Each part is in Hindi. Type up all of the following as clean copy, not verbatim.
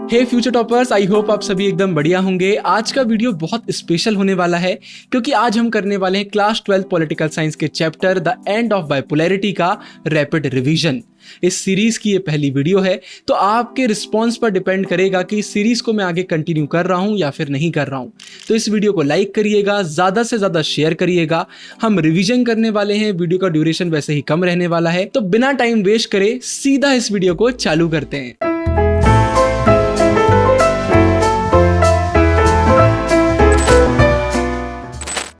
Hey future toppers, I hope आप सभी एकदम बढ़िया होंगे। आज का वीडियो बहुत स्पेशल होने वाला है क्योंकि आज हम करने वाले हैं क्लास 12 पॉलिटिकल साइंस के chapter the end of bipolarity का रैपिड रिवीजन। इस सीरीज की ये पहली वीडियो है, तो आपके रिस्पॉन्स पर डिपेंड करेगा कि इस सीरीज को मैं आगे कंटिन्यू कर रहा हूं या फिर नहीं कर रहा हूं। तो इस वीडियो को लाइक करिएगा, ज्यादा से ज्यादा शेयर करिएगा। हम रिवीजन करने वाले हैं, वीडियो का ड्यूरेशन वैसे ही कम रहने वाला है, तो बिना टाइम वेस्ट करे सीधा इस वीडियो को चालू करते हैं।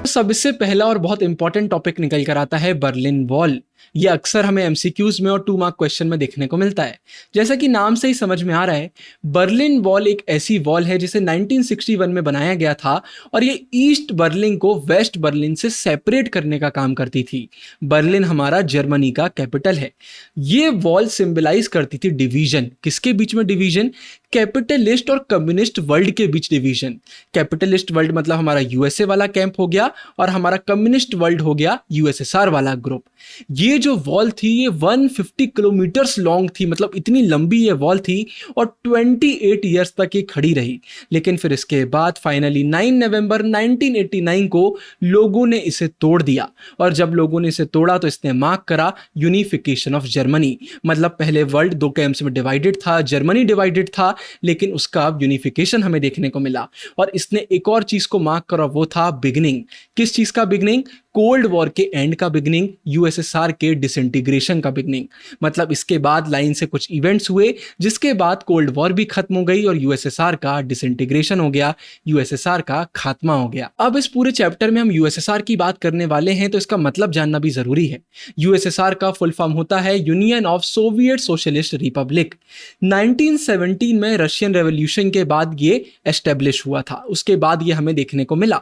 सबसे पहला और बहुत इंपॉर्टेंट टॉपिक निकल कर आता है बर्लिन वॉल। ये अक्सर हमें एमसीक्यूज में और 2 मार्क क्वेश्चन में देखने को मिलता है। जैसा कि नाम से ही समझ में आ रहा है, बर्लिन वॉल एक ऐसी वॉल है जिसे 1961 में बनाया गया था और ये ईस्ट बर्लिन को वेस्ट बर्लिन से सेपरेट करने का काम करती थी। बर्लिन हमारा जर्मनी का कैपिटल है। ये वॉल सिंबलाइज करती थी डिवीजन। किसके बीच में डिवीजन? कैपिटलिस्ट और कम्युनिस्ट वर्ल्ड के बीच डिवीजन। कैपिटलिस्ट वर्ल्ड मतलब हमारा यूएसए वाला कैंप हो गया और हमारा कम्युनिस्ट वर्ल्ड हो गया यूएसएसआर वाला ग्रुप। ये जो वॉल थी ये 150 किलोमीटर्स लॉन्ग थी, मतलब इतनी लंबी ये वॉल थी और 28 ईयर्स तक ये खड़ी रही। लेकिन फिर इसके बाद फाइनली 9 नवंबर 1989 को लोगों ने इसे तोड़ दिया और जब लोगों ने इसे तोड़ा तो इसने मार्क करा यूनिफिकेशन ऑफ जर्मनी। मतलब पहले वर्ल्ड 2 कैंप्स में डिवाइडेड था, जर्मनी डिवाइडेड था, लेकिन उसका अब यूनिफिकेशन हमें देखने को मिला। और इसने एक और चीज को मार्क करा, वो था बिगिनिंग। किस चीज का बिगिनिंग? कोल्ड वॉर के एंड का बिगिनिंग, यूएसएसआर के डिसइंटीग्रेशन का बिगिनिंग। मतलब इसके बाद लाइन से कुछ इवेंट्स हुए जिसके बाद कोल्ड वॉर भी खत्म हो गई और यूएसएसआर का डिसइंटीग्रेशन हो गया, यूएसएसआर का खात्मा हो गया। अब इस पूरे चैप्टर में हम यूएसएसआर की बात करने वाले हैं, तो इसका मतलब जानना भी जरूरी है। यूएसएसआर का फुल फॉर्म होता है union of Soviet socialist Republic. 1917 में रशियन रेवोल्यूशन के बाद ये एस्टेब्लिश हुआ था, उसके बाद ये हमें देखने को मिला।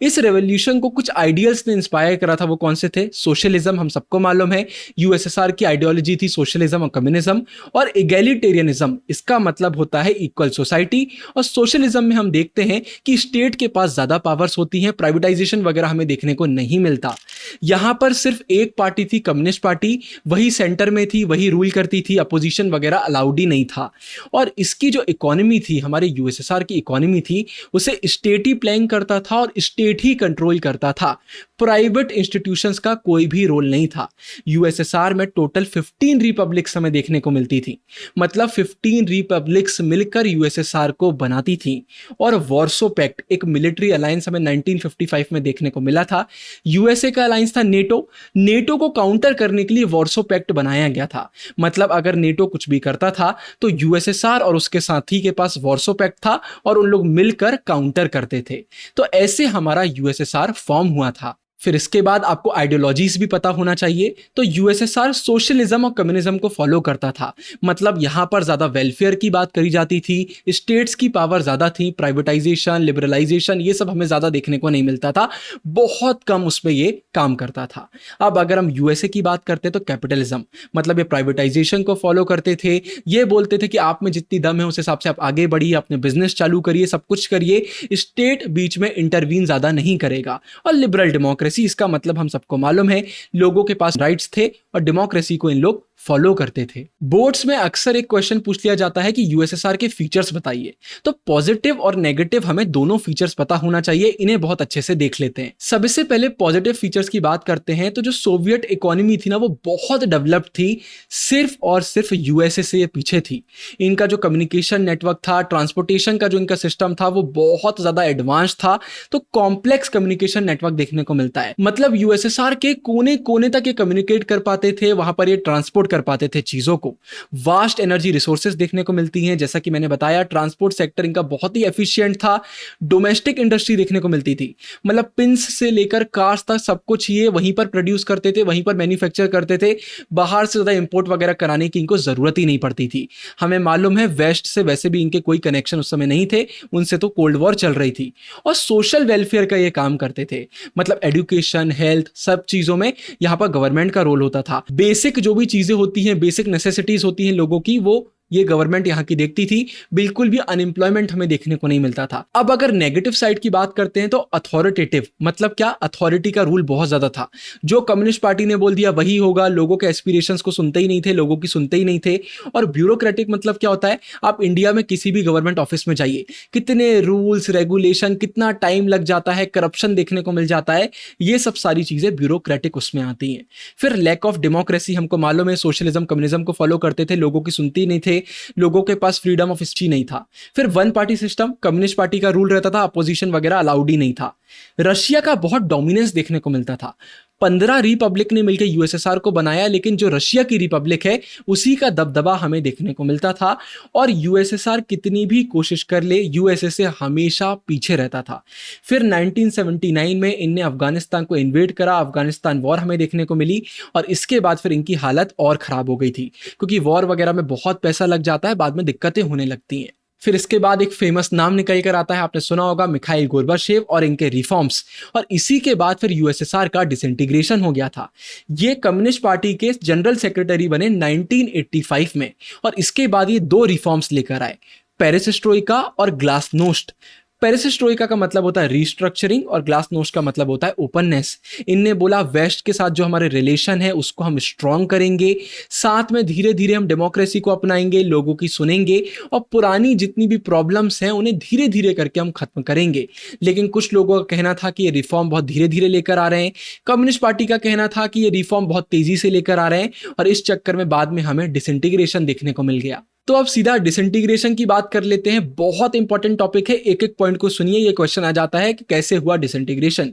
इस रेवोल्यूशन को कुछ आइडियल्स ने इंस्पायर करा था। वो कौन से थे? सोशलिज्म, हम सबको मालूम है यूएसएसआर की आइडियोलॉजी थी सोशलिज्म और कम्युनिज्म, और एगैलिटेरियनिज्म, इसका मतलब होता है इक्वल सोसाइटी। और सोशलिज्म में हम देखते हैं कि स्टेट के पास ज्यादा पावर्स होती हैं, प्राइवेटाइजेशन वगैरह हमें देखने को नहीं मिलता। यहां पर सिर्फ एक पार्टी थी, कम्युनिस्ट पार्टी, वही सेंटर में थी, वही रूल करती थी, अपोजिशन वगैरह अलाउड ही नहीं था। और इसकी जो इकोनॉमी थी, हमारे यूएसएसआर की इकोनॉमी थी, उसे स्टेट ही प्लान करता था और स्टेट ही कंट्रोल करता था। प्राइवेट इंस्टीट्यूशंस का कोई भी रोल नहीं था। यूएसएसआर में टोटल 15 रिपब्लिक्स हमें देखने को मिलती थी, मतलब 15 रिपब्लिक्स मिलकर यूएसएसआर को बनाती थी। और वॉर्सो पैक्ट, एक मिलिट्री अलायंस हमें 1955 में देखने को मिला था। यूएसए का अलायंस था नेटो। नेटो को काउंटर करने के लिए वॉर्सो पैक्ट बनाया गया था। मतलब अगर नेटो कुछ भी करता था तो यूएसएसआर और उसके साथी के पास वॉर्सो पैक्ट था और उन लोग मिलकर काउंटर करते थे। तो ऐसे हमारा यूएसएसआर फॉर्म हुआ था। फिर इसके बाद आपको आइडियोलॉजीज भी पता होना चाहिए। तो यूएसएसआर सोशलिज्म और कम्युनिज्म को फॉलो करता था। मतलब यहां पर ज्यादा वेलफेयर की बात करी जाती थी, स्टेट्स की पावर ज्यादा थी, प्राइवेटाइजेशन, लिबरलाइजेशन ये सब हमें ज्यादा देखने को नहीं मिलता था, बहुत कम उसमें ये काम करता था। अब अगर हम यूएसए की बात करते तो कैपिटलिज्म, मतलब ये प्राइवेटाइजेशन को फॉलो करते थे। ये बोलते थे कि आप में जितनी दम है उस हिसाब से आप आगे बढ़िए, अपने बिजनेस चालू करिए, सब कुछ करिए, स्टेट बीच में इंटरवीन ज्यादा नहीं करेगा। और लिबरल डेमोक्रेसी, इसका मतलब हम सबको मालूम है, लोगों के पास राइट्स थे और डेमोक्रेसी को इन लोग फॉलो करते थे। बोर्ड्स में अक्सर एक क्वेश्चन पूछ लिया जाता है कि यूएसएसआर के फीचर्स बताइए। तो पॉजिटिव और नेगेटिव हमें दोनों फीचर्स पता होना चाहिए, इन्हें बहुत अच्छे से देख लेते हैं। सबसे पहले पॉजिटिव फीचर्स की बात करते हैं तो जो सोवियत इकोनॉमी थी ना, वो बहुत डेवलप्ड थी, सिर्फ और सिर्फ यूएसए से ये पीछे थी। इनका जो कम्युनिकेशन नेटवर्क था, ट्रांसपोर्टेशन का जो इनका सिस्टम था, वो बहुत ज्यादा एडवांस था। तो कॉम्प्लेक्स कम्युनिकेशन नेटवर्क देखने को मिलता है। मतलब यूएसएसआर के कोने कोने तक ये कम्युनिकेट कर पाते थे, वहां पर ये ट्रांसपोर्ट कर पाते थे चीजों को। वास्ट एनर्जी रिसोर्सेज देखने को मिलती हैं, जैसा कि मैंने बताया ट्रांसपोर्ट सेक्टर इनका बहुत ही एफिशिएंट था। डोमेस्टिक इंडस्ट्री देखने को मिलती थी, मतलब पिंस से लेकर कार्स तक सब कुछ ये वहीं पर प्रोड्यूस करते थे, वहीं पर मैन्युफैक्चर करते थे। बाहर से ज्यादा इंपोर्ट वगैरह कराने की इनको जरूरत ही नहीं पड़ती थी। हमें मालूम है वेस्ट से वैसे भी इनके कोई कनेक्शन उस समय नहीं थे, उनसे तो कोल्ड वॉर चल रही थी। और सोशल वेलफेयर का ये काम करते थे, मतलब एजुकेशन, हेल्थ, सब चीजों में यहां पर गवर्नमेंट का रोल होता था। बेसिक जो भी चीजें होती हैं, बेसिक नेसेसिटीज होती हैं लोगों की, वो ये गवर्नमेंट यहाँ की देखती थी, बिल्कुल भी अनएम्प्लॉयमेंट हमें देखने को नहीं मिलता था। अब अगर नेगेटिव साइड की बात करते हैं तो अथॉरिटेटिव मतलब क्या, अथॉरिटी का रूल बहुत ज्यादा था। जो कम्युनिस्ट पार्टी ने बोल दिया वही होगा, लोगों के एस्पिरेशंस को सुनते ही नहीं थे, लोगों की सुनते ही नहीं थे। और ब्यूरोक्रेटिक मतलब क्या होता है, आप इंडिया में किसी भी गवर्नमेंट ऑफिस में जाइए, कितने रूल्स रेगुलेशन, कितना टाइम लग जाता है, करप्शन देखने को मिल जाता है, ये सब सारी चीजें ब्यूरोक्रेटिक उसमें आती हैं। फिर लैक ऑफ डेमोक्रेसी, हमको मालूम है सोशलिज्म कम्युनिज्म को फॉलो करते थे, लोगों की सुनती ही नहीं थे, लोगों के पास फ्रीडम ऑफ स्पीच नहीं था। फिर one party system, communist party का रूल रहता था, अपोजिशन वगैरह अलाउड ही नहीं था। रशिया का बहुत डोमिनेंस देखने को मिलता था। 15 रिपब्लिक ने मिलकर यूएसएसआर को बनाया, लेकिन जो रशिया की रिपब्लिक है उसी का दबदबा हमें देखने को मिलता था। और यूएसएसआर कितनी भी कोशिश कर ले, यूएसए से हमेशा पीछे रहता था। फिर 1979 में इनने अफगानिस्तान को इन्वेड करा, अफगानिस्तान वॉर हमें देखने को मिली। और इसके बाद फिर इनकी हालत और खराब हो गई थी, क्योंकि वॉर वगैरह में बहुत पैसा लग जाता है, बाद में दिक्कतें होने लगती हैं। फिर इसके बाद एक फेमस नाम निकल कर आता है, आपने सुना होगा, मिखाइल गोर्बाचेव और इनके रिफॉर्म्स। और इसी के बाद फिर यूएसएसआर का डिसइंटीग्रेशन हो गया था। ये कम्युनिस्ट पार्टी के जनरल सेक्रेटरी बने 1985 में। और इसके बाद ये 2 रिफॉर्म्स लेकर आए, पेरेस्ट्रोइका और ग्लासनोस्ट। पेरेस्ट्रोइका का मतलब होता है रीस्ट्रक्चरिंग और ग्लासनोस्ट का मतलब होता है ओपननेस। इनने बोला वेस्ट के साथ जो हमारे रिलेशन है उसको हम स्ट्रॉन्ग करेंगे, साथ में धीरे धीरे हम डेमोक्रेसी को अपनाएंगे, लोगों की सुनेंगे और पुरानी जितनी भी प्रॉब्लम्स हैं उन्हें धीरे धीरे करके हम खत्म करेंगे। लेकिन कुछ लोगों का कहना था कि ये रिफॉर्म बहुत धीरे धीरे लेकर आ रहे हैं, कम्युनिस्ट पार्टी का कहना था कि ये रिफॉर्म बहुत तेजी से लेकर आ रहे हैं। और इस चक्कर में बाद में हमें डिसइंटीग्रेशन देखने को मिल गया। तो अब सीधा डिसइंटीग्रेशन की बात कर लेते हैं। बहुत इंपॉर्टेंट टॉपिक है, एक एक पॉइंट को सुनिए। ये क्वेश्चन आ जाता है कि कैसे हुआ डिसइंटीग्रेशन।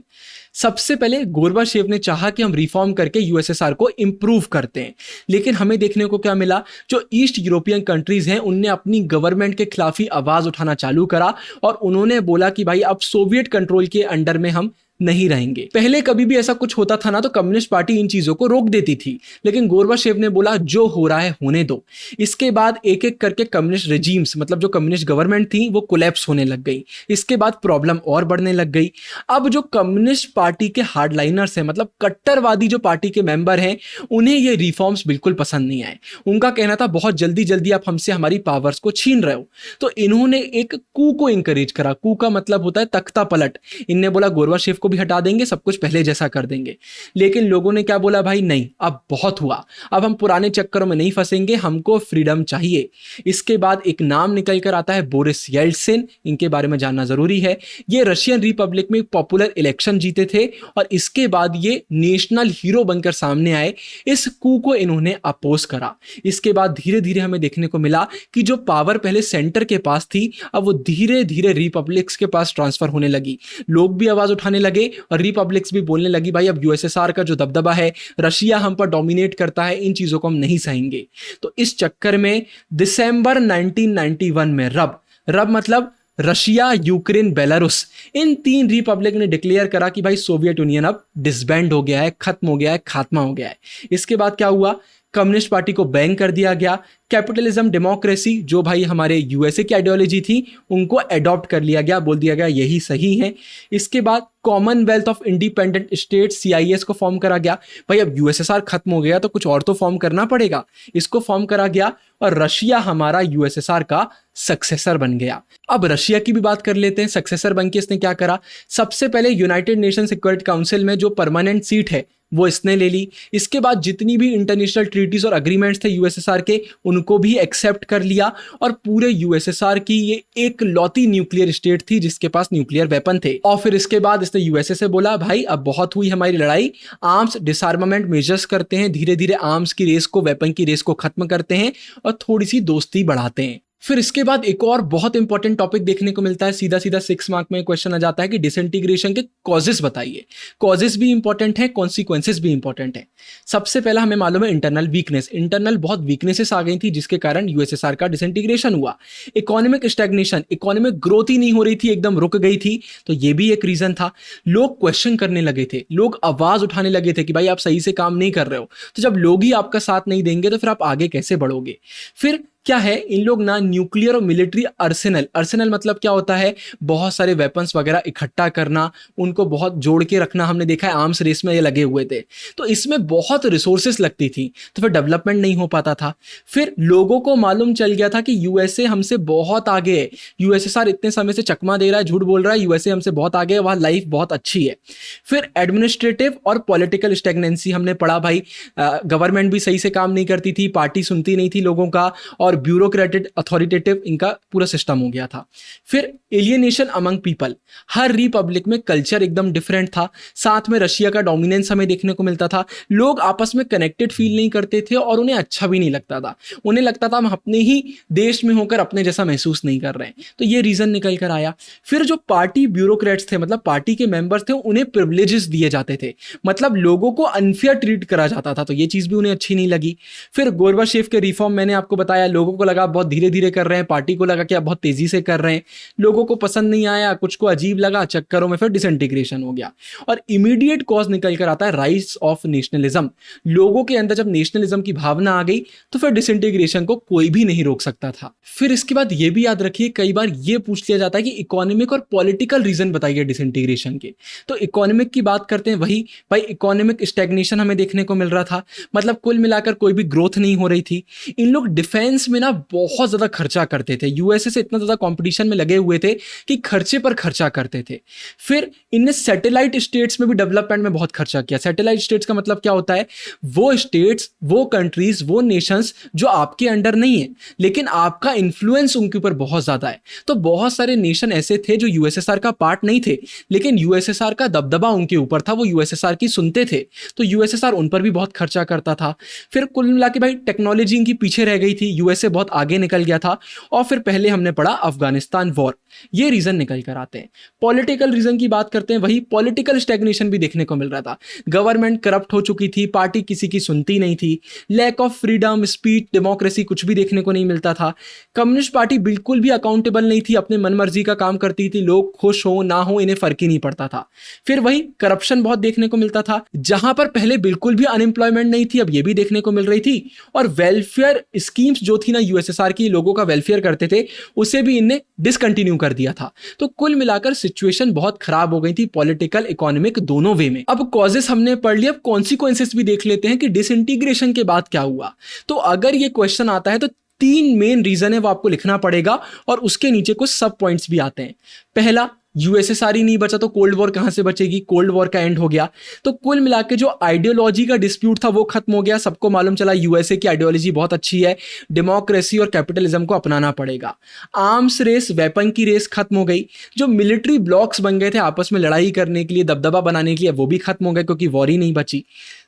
सबसे पहले गोर्बाचेव ने चाहा कि हम रिफॉर्म करके यूएसएसआर को इंप्रूव करते हैं, लेकिन हमें देखने को क्या मिला, जो ईस्ट यूरोपियन कंट्रीज हैं उनने अपनी गवर्नमेंट के खिलाफ ही आवाज उठाना चालू करा। और उन्होंने बोला कि भाई अब सोवियत कंट्रोल के अंडर में हम नहीं रहेंगे। पहले कभी भी ऐसा कुछ होता था ना तो कम्युनिस्ट पार्टी इन चीजों को रोक देती थी, लेकिन गोर्बाचेव ने बोला जो हो रहा है होने दो। इसके बाद एक एक करके कम्युनिस्ट रेजिम्स मतलब जो कम्युनिस्ट गवर्नमेंट थी वो कोलैप्स होने लग गई। इसके बाद प्रॉब्लम और बढ़ने लग गई। अब जो कम्युनिस्ट पार्टी के हार्डलाइनर्स हैं मतलब कट्टरवादी जो पार्टी के मेंबर हैं, उन्हें ये रिफॉर्म्स बिल्कुल पसंद नहीं आए। उनका कहना था बहुत जल्दी जल्दी आप हमसे हमारी पावर्स को छीन रहे हो। तो इन्होंने एक कू को इंकरेज करा। कू का मतलब होता है तख्ता पलट। इनने बोला गोर्बाचेव को भी हटा देंगे, सब कुछ पहले जैसा कर देंगे। लेकिन लोगों ने क्या बोला, भाई नहीं अब बहुत हुआ, अब हम पुराने चक्करों में नहीं फंसेंगे, हमको फ्रीडम चाहिए। इसके बाद एक नाम निकल कर आता है बोरिस येल्टसिन। इनके बारे में जानना जरूरी है। ये रशियन रिपब्लिक में पॉपुलर इलेक्शन जीते थे और इसके बाद ये नेशनल हीरो बनकर सामने आए। इस कू को इन्होंने अपोज करा। इसके बाद धीरे धीरे हमें देखने को मिला कि जो पावर पहले सेंटर के पास थी अब वो धीरे धीरे रिपब्लिक्स के पास ट्रांसफर होने लगी। लोग भी आवाज उठाने लगे और रिपब्लिक्स भी बोलने लगी भाई अब यूएसएसआर का जो दबदबा है, रशिया हम पर डोमिनेट करता है, इन चीजों को हम नहीं सहेंगे। तो इस चक्कर में दिसंबर 1991 में रब मतलब रशिया, यूक्रेन, बेलारूस, इन 3 रिपब्लिक ने डिक्लेयर करा कि भाई सोवियत यूनियन अब डिसबैंड हो गया है, खत्म हो गया है, खात्मा हो गया है। इसके बाद क्या हुआ, कम्युनिस्ट पार्टी को बैन कर दिया गया। कैपिटलिज्म डेमोक्रेसी जो भाई हमारे यूएसए की आइडियोलॉजी थी उनको अडॉप्ट कर लिया गया, बोल दिया गया यही सही है। इसके बाद Commonwealth of independent state CIS को फॉर्म करा गया। भाई अब यूएसएसआर खत्म हो गया तो कुछ और तो फॉर्म करना पड़ेगा, इसको फॉर्म करा गया और रशिया हमारा यूएसएसआर का सक्सेसर बन गया। अब रशिया की भी बात कर लेते हैं। सक्सेसर बन के इसने क्या करा, सबसे पहले यूनाइटेड नेशन सिक्योरिटी काउंसिल में जो परमानेंट सीट है वो इसने ले ली। इसके बाद जितनी भी इंटरनेशनल ट्रीटीज और अग्रीमेंट्स थे यूएसएसआर के उनको भी एक्सेप्ट कर लिया और पूरे यूएसएसआर की ये एक लौती न्यूक्लियर स्टेट थी जिसके पास न्यूक्लियर वेपन थे। और फिर इसके बाद इसने यूएसए से बोला भाई अब बहुत हुई हमारी लड़ाई, आर्म्स डिसआर्मामेंट मेजर्स करते हैं, धीरे धीरे आर्म्स की रेस को, वेपन की रेस को खत्म करते हैं और थोड़ी सी दोस्ती बढ़ाते हैं। फिर इसके बाद एक और बहुत इंपॉर्टेंट टॉपिक देखने को मिलता है, सीधा सीधा 6 मार्क में क्वेश्चन आ जाता है कि डिसइंटीग्रेशन के कॉजेस बताइए। कॉजेस भी इंपॉर्टेंट है, कॉन्सिक्वेंसेस भी इंपॉर्टेंट है। सबसे पहला हमें मालूम है इंटरनल वीकनेस। इंटरनल बहुत वीकनेसेस आ गई थी जिसके कारण यूएसएसआर का डिसइंटीग्रेशन हुआ। इकोनॉमिक स्टैग्नेशन, इकोनॉमिक ग्रोथ ही नहीं हो रही थी, एकदम रुक गई थी, तो ये भी एक रीजन था। लोग क्वेश्चन करने लगे थे, लोग आवाज उठाने लगे थे कि भाई आप सही से काम नहीं कर रहे हो। तो जब लोग ही आपका साथ नहीं देंगे तो फिर आप आगे कैसे बढ़ोगे। फिर क्या है, इन लोग ना न्यूक्लियर और मिलिट्री अर्सेनल, अर्सेनल मतलब क्या होता है, बहुत सारे वेपन्स वगैरह इकट्ठा करना, उनको बहुत जोड़ के रखना, हमने देखा है आर्म्स रेस में ये लगे हुए थे। तो इसमें बहुत रिसोर्सेस लगती थी, तो फिर डेवलपमेंट नहीं हो पाता था। फिर लोगों को मालूम चल गया था कि यूएसए हमसे बहुत आगे है, यूएसएसआर इतने समय से चकमा दे रहा है, झूठ बोल रहा है, यूएसए हमसे बहुत आगे है, वहाँ लाइफ बहुत अच्छी है। फिर एडमिनिस्ट्रेटिव और पॉलिटिकल स्टेगनेंसी हमने पढ़ा भाई, गवर्नमेंट भी सही से काम नहीं करती थी, पार्टी सुनती नहीं थी लोगों का, और ब्यूरोक्रेटिक अथॉरिटेटिव इनका पूरा सिस्टम हो गया था। फिर एलियनेशन अमंग पीपल, हर रिपब्लिक में कल्चर एकदम डिफरेंट था, साथ में रशिया का डोमिनेंस हमें देखने को मिलता था, लोग आपस में कनेक्टेड फील नहीं करते थे और उन्हें अच्छा भी नहीं लगता था, उन्हें लगता था हम अपने ही देश में होकर अपने जैसा महसूस नहीं कर रहे हैं। तो ये रीजन निकल कर आया। फिर जो पार्टी ब्यूरोक्रेट्स थे, मतलब पार्टी के मेंबर्स थे, उन्हें प्रिविलेजेस दिए जाते थे, मतलब लोगों को अनफेयर ट्रीट करा जाता था, तो ये चीज भी उन्हें अच्छी नहीं लगी। फिर गोरबाचेव के रिफॉर्म मैंने आपको बताया, लोगों को लगा बहुत धीरे धीरे कर रहे हैं, पार्टी को लगा कि आप बहुत तेजी से कर रहे हैं, लोगों को पसंद नहीं आया, कुछ को अजीब लगा, चक्करों में फिर डिसइंटीग्रेशन हो गया। और इमीडिएट कॉज निकल कर आता है राइज ऑफ नेशनलिज्म, लोगों के अंदर जब नेशनलिज्म की भावना आ गई तो फिर डिसइंटीग्रेशन को कोई भी नहीं रोक सकता था। फिर इसके बाद ये भी याद रखिए, कई बार ये पूछ लिया जाता है कि इकोनॉमिक और पॉलिटिकल रीजन बताइए डिसइंटीग्रेशन के। तो इकोनॉमिक की बात करते हैं, वही भाई इकोनॉमिक स्टैग्नेशन हमें देखने को मिल रहा था, मतलब कुल मिलाकर कोई भी ग्रोथ नहीं हो रही थी। इन लोग डिफेंस में ना बहुत ज्यादा खर्चा करते थे, यूएसए से इतना ज्यादा कंपटीशन में लगे हुए थे कि खर्चे पर खर्चा करते थे। फिर इनने सैटेलाइट स्टेट्स में भी डेवलपमेंट में बहुत खर्चा किया। सैटेलाइट स्टेट्स का मतलब क्या होता है, वो स्टेट्स, वो कंट्रीज, वो नेशंस जो आपके अंडर नहीं है लेकिन आपका इन्फ्लुएंस उनके ऊपर बहुत ज्यादा है। तो बहुत सारे नेशन ऐसे थे जो यूएसएसआर का पार्ट नहीं थे लेकिन यूएसएसआर का दबदबा उनके ऊपर था, वो यूएसएसआर की सुनते थे, तो यूएसएसआर उन पर भी बहुत खर्चा करता था। फिर कुल मिला के भाई टेक्नोलॉजी इनकी पीछे रह गई थी, यूएसए बहुत आगे निकल गया था। और फिर पहले हमने पढ़ा अफगानिस्तान वॉर, ये रीजन निकल कर आते हैं। पॉलिटिकल रीजन की बात करते हैं, वही पॉलिटिकल स्टैग्नेशन भी देखने को मिल रहा था, गवर्नमेंट करप्ट हो चुकी थी, पार्टी किसी की सुनती नहीं थी, lack of freedom, speech, democracy कुछ भी देखने को नहीं मिलता था। कम्युनिस्ट पार्टी बिल्कुल भी अकाउंटेबल नहीं थी, अपने मनमर्जी का काम करती थी, लोग खुश हो ना हो इन्हें फर्क ही नहीं पड़ता था। फिर वही करप्शन बहुत देखने को मिलता था, जहां पर पहले बिल्कुल भी अनएम्प्लॉयमेंट नहीं थी अब ये भी देखने को मिल रही थी। और वेलफेयर स्कीम्स जो थी ना यूएसएसआर की, लोगों का वेलफेयर करते थे, उसे भी इनने डिसकंटिन्यू कर दिया था। तो कुल मिलाकर सिचुएशन बहुत खराब हो गई थी, पॉलिटिकल इकोनॉमिक दोनों वे में। अब कॉजेस हमने पढ़ लिया, अब कॉन्सिक्वेंसेस भी देख लेते हैं कि डिसइंटीग्रेशन के बाद क्या हुआ। तो अगर ये क्वेश्चन आता है तो 3 मेन रीजन है वो आपको लिखना पड़ेगा और उसके नीचे कुछ सब पॉइंट्स भी आते हैं। पहला, यूएसएसआर ही नहीं बचा तो कोल्ड वॉर कहां से बचेगी, कोल्ड वॉर का एंड हो गया। तो कुल मिला के जो आइडियोलॉजी का डिस्प्यूट था वो खत्म हो गया, सबको मालूम चला यूएसए की आइडियोलॉजी बहुत अच्छी है, डेमोक्रेसी और कैपिटलिज्म को अपनाना पड़ेगा। आर्म्स रेस, वेपन की रेस खत्म हो गई, जो मिलिट्री ब्लॉक्स बन गए थे आपस में लड़ाई करने के लिए, दबदबा बनाने के लिए, वो भी खत्म हो गए क्योंकि वॉर ही नहीं बची।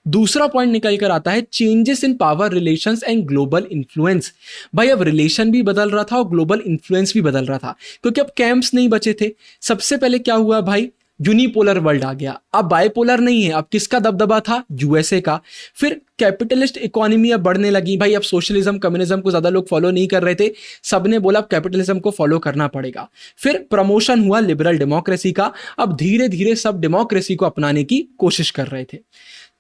दूसरा पॉइंट निकल कर आता है changes in power relations and global influence. भाई अब रिलेशन भी बदल रहा था और ग्लोबल इन्फ्लुएंस भी बदल रहा था, क्योंकि अब कैंप्स नहीं बचे थे। सबसे पहले क्या हुआ भाई, यूनिपोलर वर्ल्ड आ गया, अब बाइपोलर नहीं है, अब किसका दबदबा था, यूएसए का। फिर कैपिटलिस्ट इकोनॉमी अब बढ़ने लगी, भाई अब सोशलिज्म कम्युनिज्म को ज्यादा लोग फॉलो नहीं कर रहे थे, सबने बोला अब कैपिटलिज्म को फॉलो करना पड़ेगा। फिर प्रमोशन हुआ लिबरल डेमोक्रेसी का, अब धीरे धीरे सब डेमोक्रेसी को अपनाने की कोशिश कर रहे थे।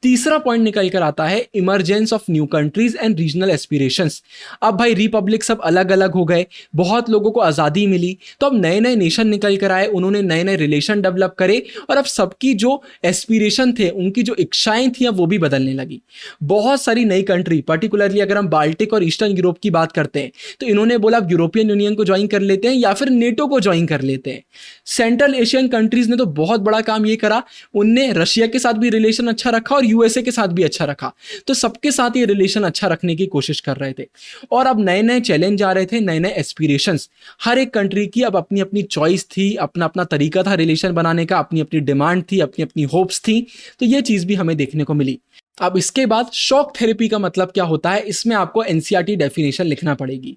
तीसरा पॉइंट निकल कर आता है emergence of new countries and regional aspirations. अब भाई रिपब्लिक सब अलग अलग हो गए, बहुत लोगों को आज़ादी मिली, तो अब नए नए नेशन निकल कर आए, उन्होंने नए नए रिलेशन डेवलप करे और अब सबकी जो एस्पिरेशन थे, उनकी जो इच्छाएं थी, अब वो भी बदलने लगी। बहुत सारी नई कंट्री, पर्टिकुलरली अगर हम बाल्टिक और ईस्टर्न यूरोप की बात करते हैं तो इन्होंने बोला अब यूरोपियन यूनियन को ज्वाइन कर लेते हैं या फिर नेटो को ज्वाइन कर लेते हैं। सेंट्रल एशियन कंट्रीज ने तो बहुत बड़ा काम ये करा, उनने रशिया के साथ भी रिलेशन अच्छा रखा और यूएसए के साथ भी अच्छा रखा, तो सबके साथ ये रिलेशन अच्छा रखने की कोशिश कर रहे थे। और अब नए नए चैलेंज आ रहे थे, नए नए एस्पिरेशंस, हर एक कंट्री की अब अपनी अपनी चॉइस थी, अपना अपना तरीका था रिलेशन बनाने का, अपनी अपनी डिमांड थी, अपनी अपनी होप्स थी, तो ये चीज भी हमें देखने को मिली। अब इसके बाद शॉक थेरेपी का मतलब क्या होता है, इसमें आपको एनसीईआरटी डेफिनेशन लिखना पड़ेगी।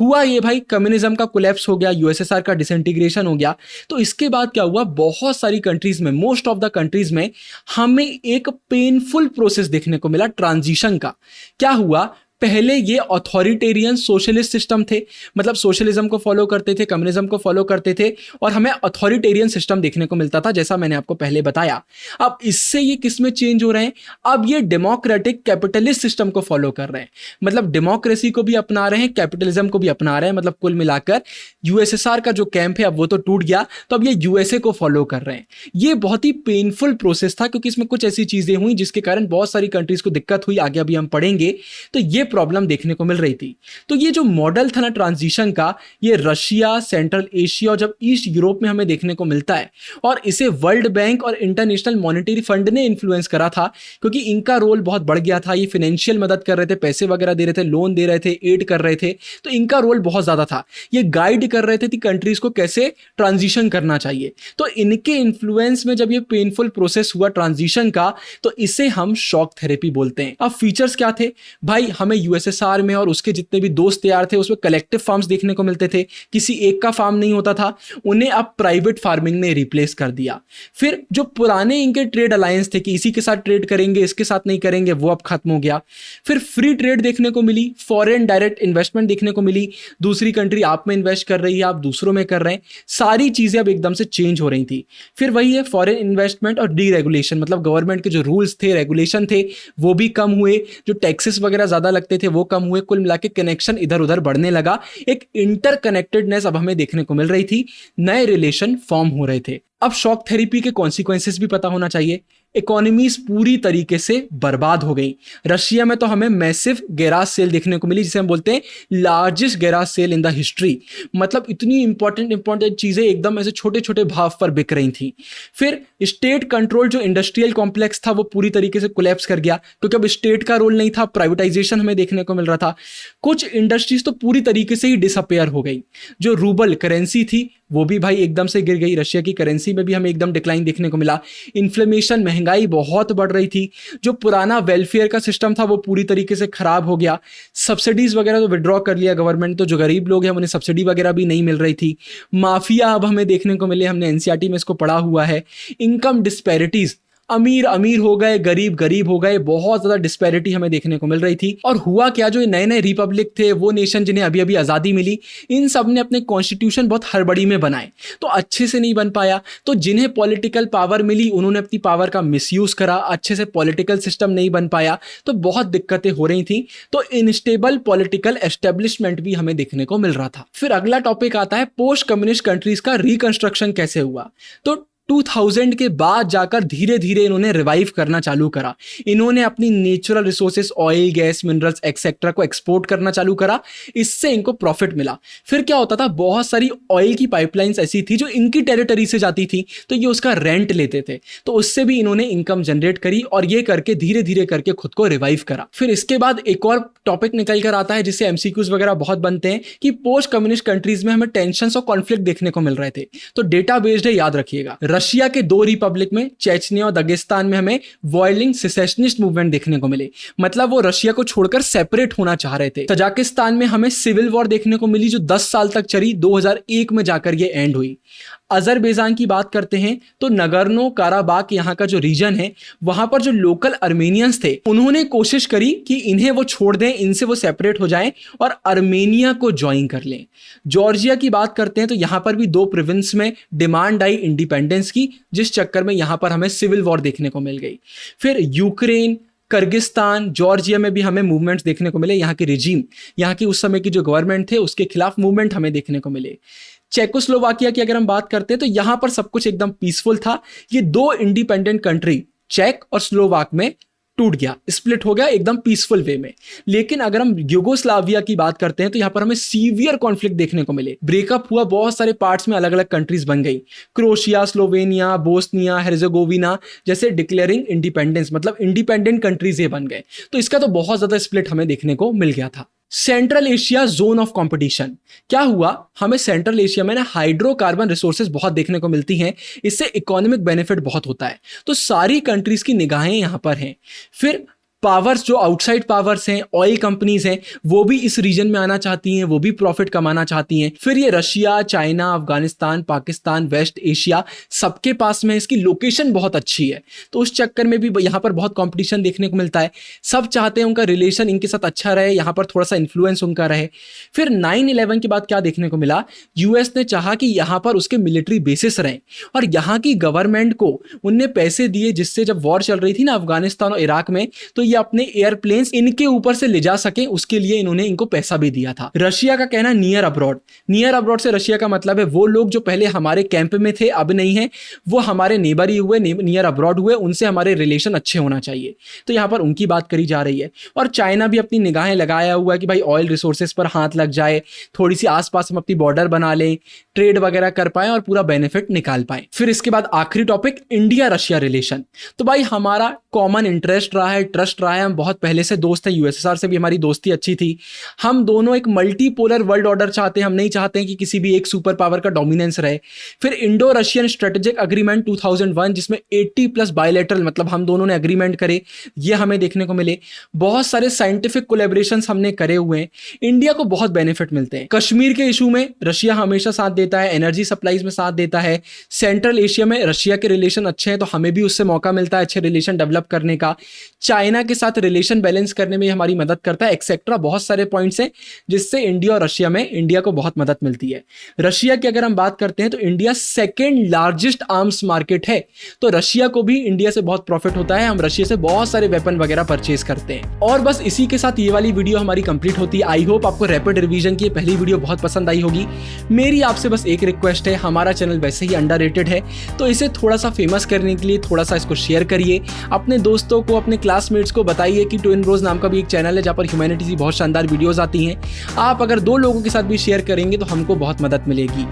हुआ ये भाई, कम्युनिज्म का कोलैप्स हो गया, यूएसएसआर का डिसइंटीग्रेशन हो गया, तो इसके बाद क्या हुआ, बहुत सारी कंट्रीज में, मोस्ट ऑफ द कंट्रीज में हमें एक पेनफुल प्रोसेस देखने को मिला ट्रांजिशन का। क्या हुआ, पहले ये अथॉरिटेरियन सोशलिस्ट सिस्टम थे, मतलब सोशलिज्म को फॉलो करते थे, कम्युनिज्म को फॉलो करते थे और हमें अथॉरिटेरियन सिस्टम देखने को मिलता था, जैसा मैंने आपको पहले बताया। अब इससे ये किस में चेंज हो रहे हैं, अब ये डेमोक्रेटिक कैपिटलिस्ट सिस्टम को फॉलो कर रहे हैं, मतलब डेमोक्रेसी को भी अपना रहे हैं, कैपिटलिज्म को भी अपना रहे हैं। मतलब कुल मिलाकर यूएसएसआर का जो कैंप है अब वो तो टूट गया, तो अब ये यूएसए को फॉलो कर रहे हैं। ये बहुत ही पेनफुल प्रोसेस था क्योंकि इसमें कुछ ऐसी चीजें हुई जिसके कारण बहुत सारी कंट्रीज को दिक्कत हुई, आगे अभी हम पढ़ेंगे। तो ये प्रॉब्लम देखने को मिल रही थी। तो ये जो मॉडल था ना ट्रांजिशन का, ये रशिया, सेंट्रल एशिया और जब ईस्ट यूरोप में हमें देखने को मिलता है, और इसे वर्ल्ड बैंक और इंटरनेशनल मॉनेटरी फंड ने इन्फ्लुएंस करा था क्योंकि इनका रोल बहुत बढ़ गया था। ये फाइनेंशियल मदद कर रहे थे, पैसे वगैरह दे रहे थे, लोन दे रहे थे, एड कर रहे थे, तो इनका रोल बहुत ज्यादा था। ये गाइड कर रहे थे कि कंट्रीज को कैसे ट्रांजिशन करना चाहिए। तो इनके इन्फ्लुएंस में जब ये पेनफुल प्रोसेस हुआ ट्रांजिशन का, तो इसे हम शॉक थेरेपी बोलते हैं। अब फीचर्स क्या थे भाई, हमें यूएसएसआर में और उसके जितने भी दोस्त यार थे उसमें कलेक्टिव फार्म्स देखने को मिलते थे, किसी एक का फार्म नहीं होता था, उन्हें अब प्राइवेट फार्मिंग ने रिप्लेस कर दिया। फिर जो पुराने इनके ट्रेड अलायंस थे कि इसी के साथ ट्रेड करेंगे, इसके साथ नहीं करेंगे, वो अब खत्म हो गया। फिर फ्री ट्रेड देखने को मिली, फॉरेन डायरेक्ट इन्वेस्टमेंट देखने को मिली, दूसरी कंट्री आप में इन्वेस्ट कर रही है, आप दूसरों में कर रहे हैं, सारी चीजें अब एकदम से चेंज हो रही थी। फिर वही है फॉरेन इन्वेस्टमेंट और डीरेगुलेशन, मतलब गवर्नमेंट के जो रूल्स थे, रेगुलेशन थे, वो भी कम हुए, जो टैक्सेस वगैरह ज्यादा लगते थे वो कम हुए, कुल मिला के कनेक्शन इधर उधर बढ़ने लगा, एक इंटरकनेक्टेडनेस अब हमें देखने को मिल रही थी, नए रिलेशन फॉर्म हो रहे थे। अब शॉक थेरेपी के कॉन्सिक्वेंसेस भी पता होना चाहिए। इकोनॉमीज पूरी तरीके से बर्बाद हो गई। रशिया में तो हमें मैसिव गैराज सेल देखने को मिली, जिसे हम बोलते हैं largest garage sale in the history, मतलब इतनी इंपॉर्टेंट चीजें एकदम ऐसे छोटे छोटे भाव पर बिक रही थी। फिर स्टेट कंट्रोल जो इंडस्ट्रियल कॉम्प्लेक्स था वो पूरी तरीके से कोलैप्स कर गया क्योंकि अब स्टेट का रोल नहीं था, प्राइवेटाइजेशन हमें देखने को मिल रहा था। कुछ इंडस्ट्रीज तो पूरी तरीके से ही डिसअपेयर हो गई। जो रूबल करेंसी थी वो भी भाई एकदम से गिर गई, रशिया की करेंसी में भी हमें एकदम डिक्लाइन देखने को मिला। इन्फ्लेमेशन, महंगाई बहुत बढ़ रही थी। जो पुराना वेलफेयर का सिस्टम था वो पूरी तरीके से खराब हो गया। सब्सिडीज वगैरह तो विड्रॉ कर लिया गवर्नमेंट, तो जो गरीब लोग हैं उन्हें सब्सिडी वगैरह भी नहीं मिल रही थी। माफिया अब हमें देखने को मिले, हमने एनसीईआरटी में इसको पढ़ा हुआ है। इनकम डिस्पैरिटीज, अमीर अमीर हो गए, गरीब गरीब हो गए, बहुत ज्यादा डिस्पैरिटी हमें देखने को मिल रही थी। और हुआ क्या, जो नए नए रिपब्लिक थे, वो नेशन जिन्हें अभी अभी आजादी मिली, इन सब ने अपने कॉन्स्टिट्यूशन बहुत हड़बड़ी में बनाए, तो अच्छे से नहीं बन पाया। तो जिन्हें पॉलिटिकल पावर मिली उन्होंने अपनी पावर का मिसयूज करा, अच्छे से पॉलिटिकल सिस्टम नहीं बन पाया, तो बहुत दिक्कतें हो रही थी। तो इनस्टेबल पॉलिटिकल एस्टेब्लिशमेंट भी हमें देखने को मिल रहा था। फिर अगला टॉपिक आता है पोस्ट कम्युनिस्ट कंट्रीज का रिकंस्ट्रक्शन कैसे हुआ। तो 2000 के बाद जाकर धीरे धीरे इन्होंने रिवाइव करना चालू करा। इन्होंने अपनी natural resources, oil, gas, minerals etcetera को एक्सपोर्ट करना चालू करा, इससे इनको प्रॉफिट मिला। फिर क्या होता था, बहुत सारी ऑयल की पाइपलाइंस ऐसी थी जो इनकी टेरिटरी से जाती थी, तो ये उसका रेंट लेते थे, तो उससे भी इन्होंने इनकम जनरेट करी और ये करके धीरे धीरे करके खुद को रिवाइव करा। फिर इसके बाद एक और टॉपिक निकल कर आता है जिससे एमसीक्यूज वगैरह बहुत बनते हैं कि पोस्ट कम्युनिस्ट कंट्रीज में हमें टेंशंस और कॉन्फ्लिक्ट देखने को मिल रहे थे। तो डेटा बेस्ड है, याद रखिएगा। रशिया के 2 रिपब्लिक में, चेचनिया और दागिस्तान में, हमें वॉयलिंग सेसेशनिस्ट मूवमेंट देखने को मिले, मतलब वो रशिया को छोड़कर सेपरेट होना चाह रहे थे। तजाकिस्तान में हमें सिविल वॉर देखने को मिली जो 10 साल तक चली, 2001 में जाकर ये एंड हुई। अजरबैजान की बात करते हैं तो नगर्नो काराबाख यहाँ का जो रीजन है, वहां पर जो लोकल अर्मेनियंस थे उन्होंने कोशिश करी कि इन्हें वो छोड़ दें, इनसे वो सेपरेट हो जाएं और अर्मेनिया को ज्वाइन कर लें। जॉर्जिया की बात करते हैं तो यहाँ पर भी 2 प्रोविंस में डिमांड आई इंडिपेंडेंस की, जिस चक्कर में यहाँ पर हमें सिविल वॉर देखने को मिल गई। फिर यूक्रेन, किर्गिस्तान, जॉर्जिया में भी हमें मूवमेंट्स देखने को मिले। यहाँ के रिजीम, यहाँ की उस समय की जो गवर्नमेंट थे उसके खिलाफ मूवमेंट हमें देखने को मिले। चेकोस्लोवाकिया की अगर हम बात करते हैं तो यहां पर सब कुछ एकदम पीसफुल था। ये 2 इंडिपेंडेंट कंट्री चेक और स्लोवाक में टूट गया, स्प्लिट हो गया एकदम पीसफुल वे में। लेकिन अगर हम यूगोस्लाविया की बात करते हैं तो यहां पर हमें सीवियर कॉन्फ्लिक्ट देखने को मिले, ब्रेकअप हुआ, बहुत सारे पार्ट्स में अलग अलग कंट्रीज बन गई। क्रोशिया, स्लोवेनिया, बोस्निया हेर्जेगोविना जैसे डिक्लेयरिंग इंडिपेंडेंस, मतलब इंडिपेंडेंट कंट्रीज ये बन गए। तो इसका तो बहुत ज्यादा स्प्लिट हमें देखने को मिल गया था। Central Asia zone of competition, क्या हुआ, हमें सेंट्रल एशिया में ना हाइड्रोकार्बन रिसोर्सेज बहुत देखने को मिलती हैं, इससे इकोनॉमिक बेनिफिट बहुत होता है, तो सारी कंट्रीज की निगाहें यहां पर हैं। फिर पावर्स जो आउटसाइड पावर्स हैं, ऑयल कंपनीज हैं, वो भी इस रीजन में आना चाहती हैं, वो भी प्रॉफिट कमाना चाहती हैं। फिर ये Russia, China, Afghanistan, Pakistan, West Asia, सबके पास में इसकी लोकेशन बहुत अच्छी है, तो उस चक्कर में भी यहाँ पर बहुत कंपटीशन देखने को मिलता है। सब चाहते हैं उनका रिलेशन इनके साथ अच्छा रहे, यहाँ पर थोड़ा सा इन्फ्लुएंस उनका रहे। फिर 9/11 के बाद क्या देखने को मिला, यूएस ने चाहा कि यहाँ पर उसके मिलिट्री बेसिस रहें और यहाँ की गवर्नमेंट को उनने पैसे दिए, जिससे जब वॉर चल रही थी ना अफगानिस्तान और इराक में, तो ये अपने एयरप्लेन्स इनके ऊपर से ले जा सके, उसके लिए इन्होंने इनको पैसा भी दिया था। रशिया का कहना नियर अब्रॉड, नियर अब्रॉड से रशिया का मतलब है वो लोग जो पहले हमारे कैंप में थे अब नहीं है, वो हमारे नेबर ही हुए, नियर अब्रॉड हुए, उनसे हमारे रिलेशन अच्छे होना चाहिए, तो यहाँ पर उनकी बात करी जा रही है। और चाइना भी अपनी निगाहें लगाया हुआ है कि भाई ऑयल रिसोर्सेज पर हाथ लग जाए, थोड़ी सी आसपास हम अपनी बॉर्डर बना लें, ट्रेड वगैरह कर पाए और पूरा बेनिफिट निकाल पाए। फिर इसके बाद आखिरी टॉपिक इंडिया रशिया रिलेशन। तो भाई हमारा कॉमन इंटरेस्ट रहा है, ट्रस्ट रहा है, हम बहुत पहले से दोस्त हैं, यूएसएसआर से भी हमारी दोस्ती अच्छी थी। हम दोनों एक मल्टीपोलर वर्ल्ड ऑर्डर चाहते हैं, हम नहीं चाहते हैं कि किसी भी एक सुपर पावर का डोमिनेंस रहे। फिर इंडो रशियन स्ट्रेटेजिक एग्रीमेंट 2001, जिसमें 80+ बायलैटरल, मतलब हम दोनों ने एग्रीमेंट करे, ये हमें देखने को मिले। बहुत सारे साइंटिफिक कोलैबोरेशंस हमने करे हुए हैं, इंडिया को बहुत बेनिफिट मिलते हैं। कश्मीर के इशू में रशिया हमेशा साथ देता है, एनर्जी सप्लाईज में साथ देता है। सेंट्रल एशिया में रशिया के रिलेशन अच्छे हैं, तो हमें भी उससे मौका मिलता है अच्छे रिलेशन डेवलप करने का। चाइना के साथ रिलेशन बैलेंस करने में हमारी मदद करता है, एक्सेट्रा बहुत सारे पॉइंट्स हैं जिससे इंडिया और रशिया में इंडिया को बहुत मदद मिलती है। रशिया की अगर हम बात करते हैं तो India second largest arms market है, तो रशिया को भी इंडिया से बहुत प्रॉफिट होता है, हम रशिया से बहुत सारे वेपन वगैरह परचेज करते हैं। और बस इसी के साथ ये वाली वीडियो हमारी कंप्लीट होती है। आई होप आपको रैपिड रिवीजन की पहली वीडियो बहुत पसंद आई होगी। मेरी आपसे बस एक रिक्वेस्ट है, हमारा चैनल वैसे ही अंडररेटेड है, तो इसे थोड़ा सा फेमस करने के लिए थोड़ा सा इसको शेयर करिए, अपने दोस्तों को, अपने क्लासमेट्स को बताइए कि ट्विन ब्रोज नाम का भी एक चैनल है जहाँ पर ह्यूमैनिटीज की बहुत शानदार वीडियोस आती हैं। आप अगर 2 लोगों के साथ भी शेयर करेंगे तो हमको बहुत मदद मिलेगी।